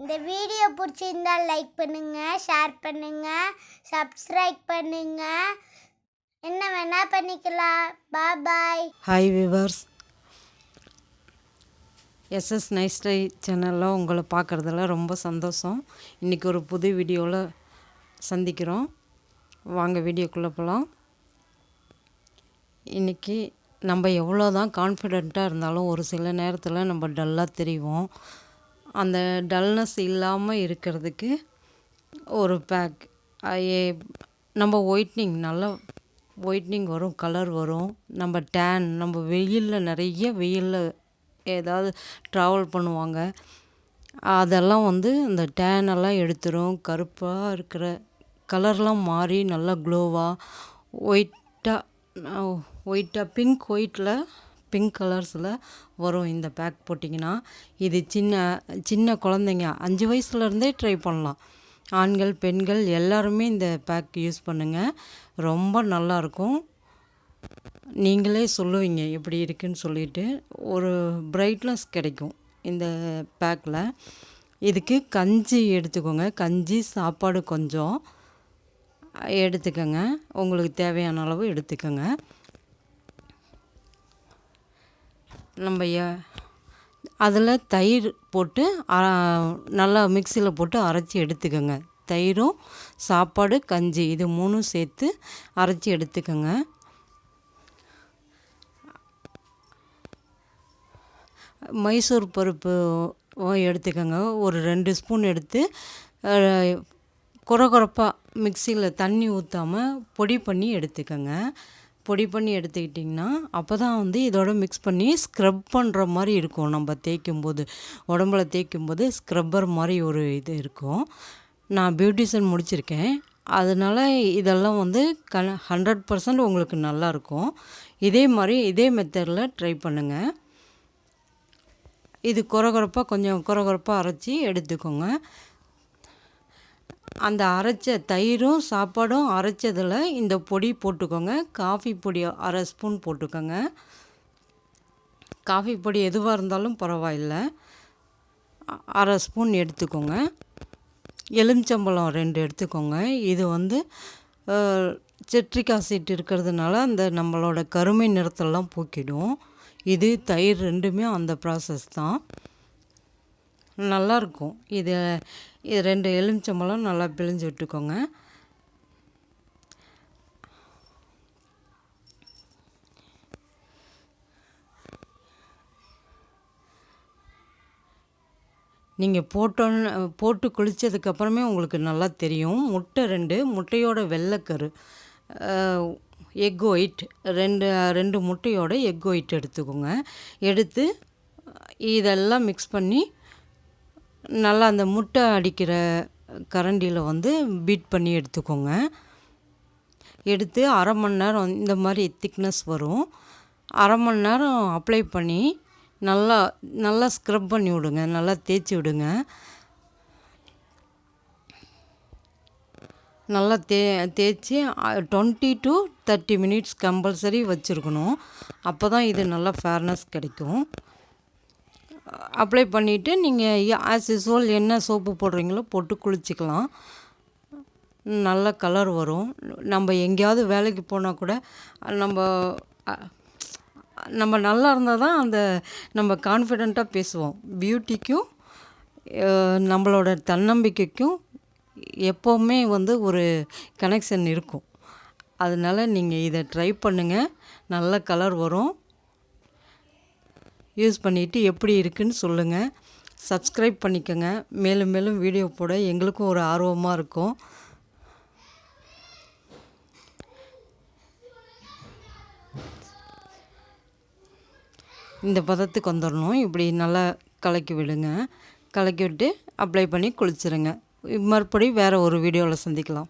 இந்த வீடியோ பிடிச்சிருந்தா லைக் பண்ணுங்க, ஷேர் பண்ணுங்க, சப்ஸ்கிரைப் பண்ணுங்க. என்ன வேணா பண்ணிக்கலாம். Bye. Hi viewers, SS nice டை சேனலில் உங்களை பார்க்குறதுல ரொம்ப சந்தோஷம். இன்றைக்கி ஒரு புது வீடியோவில் சந்திக்கிறோம். வாங்க வீடியோக்குள்ளே போகலாம். இன்றைக்கி நம்ம எவ்வளோ தான் கான்ஃபிடெண்ட்டாக இருந்தாலும் ஒரு சில நேரத்தில் நம்ம டல்லாக தெரிவோம். அந்த டல்னஸ் இல்லாமல் இருக்கிறதுக்கு ஒரு பேக், நம்ம நல்லா ஒயிட்னிங் வரும், கலர் வரும். நம்ம டேன், நம்ம வெயிலில் ஏதாவது ட்ராவல் பண்ணுவாங்க, அதெல்லாம் இந்த டேனெல்லாம் எடுத்துரும். கருப்பாக இருக்கிற கலர்லாம் மாறி நல்லா க்ளோவாக ஒயிட்டாக பிங்க் கலர்ஸில் வரும். இந்த பேக் போட்டிங்கன்னா இது சின்ன குழந்தைங்க 5 வயசுலேருந்தே ட்ரை பண்ணலாம். ஆண்கள் பெண்கள் எல்லாருமே இந்த பேக் யூஸ் பண்ணுங்கள். ரொம்ப நல்லாயிருக்கும். நீங்களே சொல்லுவீங்க எப்படி இருக்குன்னு சொல்லிவிட்டு. ஒரு பிரைட்னஸ் கிடைக்கும் இந்த பேக்கில். இதுக்கு கஞ்சி எடுத்துக்கோங்க. கஞ்சி சாப்பாடு கொஞ்சம் எடுத்துக்கோங்க. உங்களுக்கு தேவையான அளவு எடுத்துக்கோங்க. நம்ம அதில் தயிர் போட்டு நல்லா மிக்சியில் போட்டு அரைச்சி எடுத்துக்கோங்க. தயிரும் சாப்பாடு கஞ்சி இது 3 சேர்த்து அரைச்சி எடுத்துக்கோங்க. மைசூர் பருப்பு எடுத்துக்கோங்க. ஒரு 2 ஸ்பூன் எடுத்து குறப்பாக மிக்சியில் தண்ணி ஊற்றாமல் பொடி பண்ணி எடுத்துக்கோங்க. பொடி பண்ணி எடுத்துக்கிட்டிங்கன்னா அப்போ தான் இதோட மிக்ஸ் பண்ணி ஸ்க்ரப் பண்ணுற மாதிரி இருக்கும். நம்ம உடம்புல தேய்க்கும்போது ஸ்க்ரப்பர் மாதிரி ஒரு இது இருக்கும். நான் பியூட்டிஷியன் முடிச்சிருக்கேன், அதனால் இதெல்லாம் 100% உங்களுக்கு நல்லாயிருக்கும். இதே மெத்தடில் ட்ரை பண்ணுங்கள். இது கொஞ்சம் குறப்பாக அரைச்சி எடுத்துக்கோங்க. அந்த அரைச்ச தயிரும் சாப்பாடும் அரைச்சதில் இந்த பொடி போட்டுக்கோங்க. காஃபி பொடி 1/2 ஸ்பூன் போட்டுக்கோங்க. காஃபி பொடி எதுவாக இருந்தாலும் பரவாயில்லை, 1/2 ஸ்பூன் எடுத்துக்கோங்க. எலுமிச்சம்பழம் 2 எடுத்துக்கோங்க. இது சிட்ரிக் ஆசிட் இருக்கிறதுனால நம்மளோட கருமை நிறத்தெல்லாம் போக்கிடும். இது தயிர் 2மே அந்த ப்ராசஸ் தான். நல்லாயிருக்கும். இது 2 எலுமிச்சம்பழம் நல்லா பிழிஞ்சு விட்டுக்கோங்க. நீங்கள் போட்டு குளித்ததுக்கப்புறமே உங்களுக்கு நல்லா தெரியும். முட்டை 2, முட்டையோட வெள்ளைக்கரு, எக் ஒயிட் 2 முட்டையோட எக் ஒயிட் எடுத்துக்கோங்க. எடுத்து இதெல்லாம் மிக்ஸ் பண்ணி நல்லா அந்த முட்டை அடிக்கிற கரண்டியில் பீட் பண்ணி எடுத்துக்கோங்க. எடுத்து 1/2 மணி நேரம் இந்த மாதிரி திக்னஸ் வரும். 1/2 மணி நேரம் அப்ளை பண்ணி நல்லா ஸ்க்ரப் பண்ணி விடுங்க. நல்லா தேய்ச்சி விடுங்க. நல்லா தேய்ச்சி 20 to 30 மினிட்ஸ் கம்பல்சரி வச்சுருக்கணும். அப்போ தான் இது நல்லா ஃபேர்னஸ் கிடைக்கும். அப்ளை பண்ணிவிட்டு நீங்கள் ஆஸ் யூஸ்வல் என்ன சோப்பு போடுறீங்களோ போட்டு குளிச்சிக்கலாம். நல்ல கலர் வரும். நம்ம எங்கேயாவது வேலைக்கு போனால் கூட நம்ம நல்லா இருந்தால் தான் நம்ம கான்ஃபிடெண்ட்டாக பேசுவோம். பியூட்டிக்கும் நம்மளோட தன்னம்பிக்கைக்கும் எப்போவுமே ஒரு கனெக்ஷன் இருக்கும். அதனால் நீங்கள் இதை ட்ரை பண்ணுங்கள். நல்ல கலர் வரும். யூஸ் பண்ணிவிட்டு எப்படி இருக்குன்னு சொல்லுங்கள். சப்ஸ்கிரைப் பண்ணிக்கோங்க. மேலும் மேலும் வீடியோ போட எங்களுக்கும் ஒரு ஆர்வமாக இருக்கும். இந்த பதத்துக்கு வந்துடணும். இப்படி நல்லா கலக்கி விடுங்க. கலக்கி விட்டு அப்ளை பண்ணி குளிச்சிருங்க. மறுபடியும் வேறு ஒரு வீடியோவில் சந்திக்கலாம்.